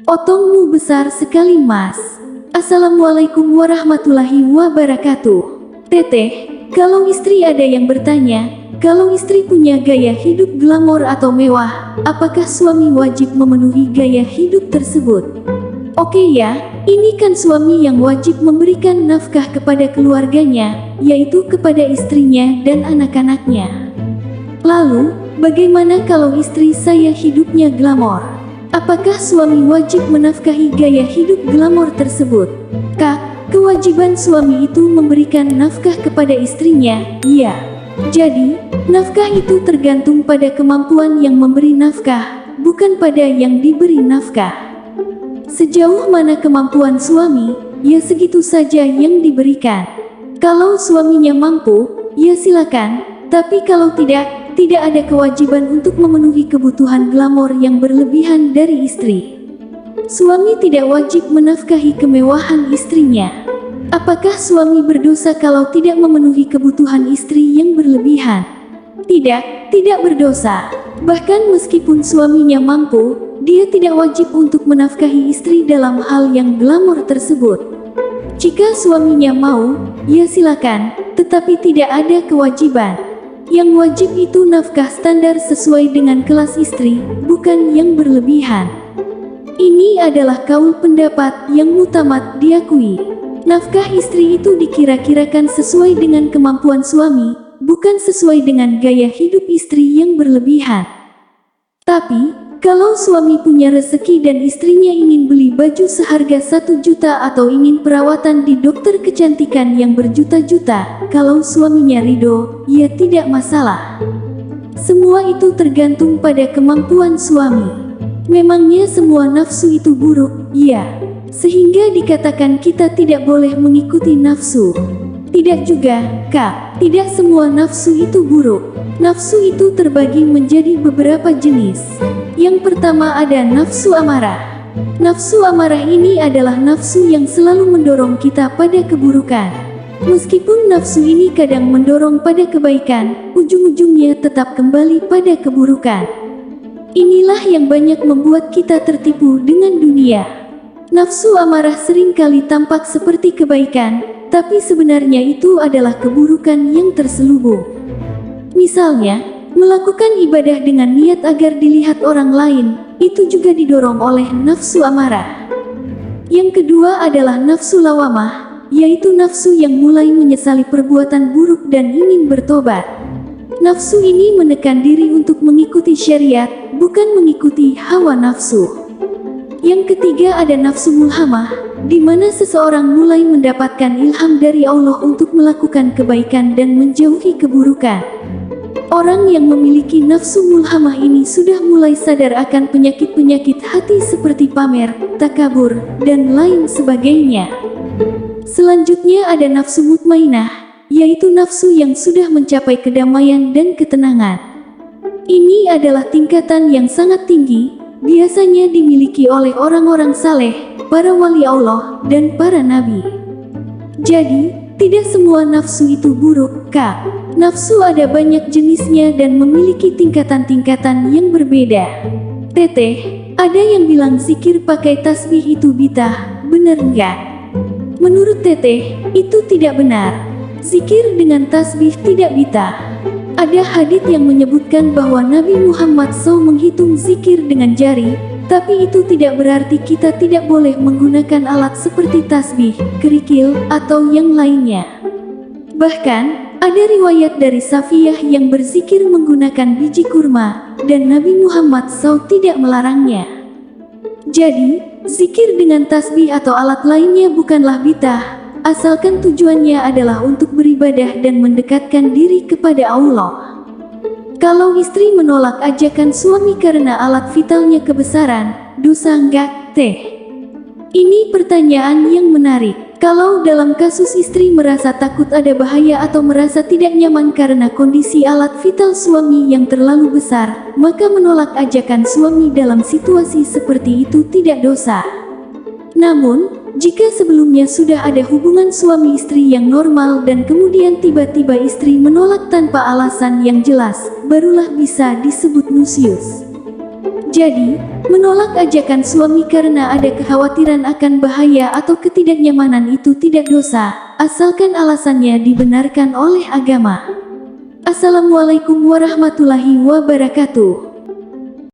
Otongmu besar sekali, Mas. Assalamualaikum warahmatullahi wabarakatuh. Teteh, kalau istri ada yang bertanya, kalau istri punya gaya hidup glamor atau mewah, apakah suami wajib memenuhi gaya hidup tersebut? Oke ya, ini kan suami yang wajib memberikan nafkah kepada keluarganya, yaitu kepada istrinya dan anak-anaknya. Lalu, bagaimana kalau istri saya hidupnya glamor? Apakah suami wajib menafkahi gaya hidup glamor tersebut? Kak, kewajiban suami itu memberikan nafkah kepada istrinya, iya. Jadi, nafkah itu tergantung pada kemampuan yang memberi nafkah, bukan pada yang diberi nafkah. Sejauh mana kemampuan suami, ya segitu saja yang diberikan. Kalau suaminya mampu, ya silakan, tapi kalau tidak ada kewajiban untuk memenuhi kebutuhan glamor yang berlebihan dari istri. Suami tidak wajib menafkahi kemewahan istrinya. Apakah suami berdosa kalau tidak memenuhi kebutuhan istri yang berlebihan? Tidak berdosa. Bahkan meskipun suaminya mampu, dia tidak wajib untuk menafkahi istri dalam hal yang glamor tersebut. Jika suaminya mau, ya silakan, tetapi tidak ada kewajiban. Yang wajib itu nafkah standar sesuai dengan kelas istri, bukan yang berlebihan. Ini adalah kaul pendapat yang mutamat diakui. Nafkah istri itu dikira-kirakan sesuai dengan kemampuan suami, bukan sesuai dengan gaya hidup istri yang berlebihan. Tapi, kalau suami punya rezeki dan istrinya ingin beli baju seharga 1 juta atau ingin perawatan di dokter kecantikan yang berjuta-juta, kalau suaminya ridho, ya tidak masalah. Semua itu tergantung pada kemampuan suami. Memangnya semua nafsu itu buruk? Ya. Sehingga dikatakan kita tidak boleh mengikuti nafsu. Tidak juga, Kak. Tidak semua nafsu itu buruk. Nafsu itu terbagi menjadi beberapa jenis. Yang pertama ada nafsu amarah. Nafsu amarah ini adalah nafsu yang selalu mendorong kita pada keburukan. Meskipun nafsu ini kadang mendorong pada kebaikan, ujung-ujungnya tetap kembali pada keburukan. Inilah yang banyak membuat kita tertipu dengan dunia. Nafsu amarah seringkali tampak seperti kebaikan, tapi sebenarnya itu adalah keburukan yang terselubung. Misalnya, melakukan ibadah dengan niat agar dilihat orang lain, itu juga didorong oleh nafsu amarah. Yang kedua adalah nafsu lawamah, yaitu nafsu yang mulai menyesali perbuatan buruk dan ingin bertobat. Nafsu ini menekan diri untuk mengikuti syariat, bukan mengikuti hawa nafsu. Yang ketiga ada nafsu mulhamah, di mana seseorang mulai mendapatkan ilham dari Allah untuk melakukan kebaikan dan menjauhi keburukan. Orang yang memiliki nafsu mulhamah ini sudah mulai sadar akan penyakit-penyakit hati seperti pamer, takabur, dan lain sebagainya. Selanjutnya ada nafsu mutmainah, yaitu nafsu yang sudah mencapai kedamaian dan ketenangan. Ini adalah tingkatan yang sangat tinggi, biasanya dimiliki oleh orang-orang saleh, para wali Allah, dan para nabi. Jadi, tidak semua nafsu itu buruk, Kak. Nafsu ada banyak jenisnya dan memiliki tingkatan-tingkatan yang berbeda. Teteh, ada yang bilang zikir pakai tasbih itu bidah, benar enggak? Menurut Teteh, itu tidak benar. Zikir dengan tasbih tidak bidah. Ada hadits yang menyebutkan bahwa Nabi Muhammad SAW menghitung zikir dengan jari, tapi itu tidak berarti kita tidak boleh menggunakan alat seperti tasbih, kerikil, atau yang lainnya. Bahkan, ada riwayat dari Safiyah yang berzikir menggunakan biji kurma, dan Nabi Muhammad SAW tidak melarangnya. Jadi, zikir dengan tasbih atau alat lainnya bukanlah bidah, asalkan tujuannya adalah untuk beribadah dan mendekatkan diri kepada Allah. Kalau istri menolak ajakan suami karena alat vitalnya kebesaran, dosa enggak, Teh? Ini pertanyaan yang menarik. Kalau dalam kasus istri merasa takut ada bahaya atau merasa tidak nyaman karena kondisi alat vital suami yang terlalu besar, maka menolak ajakan suami dalam situasi seperti itu tidak dosa. Namun, jika sebelumnya sudah ada hubungan suami istri yang normal dan kemudian tiba-tiba istri menolak tanpa alasan yang jelas, barulah bisa disebut nusyuz. Jadi, menolak ajakan suami karena ada kekhawatiran akan bahaya atau ketidaknyamanan itu tidak dosa, asalkan alasannya dibenarkan oleh agama. Assalamualaikum warahmatullahi wabarakatuh.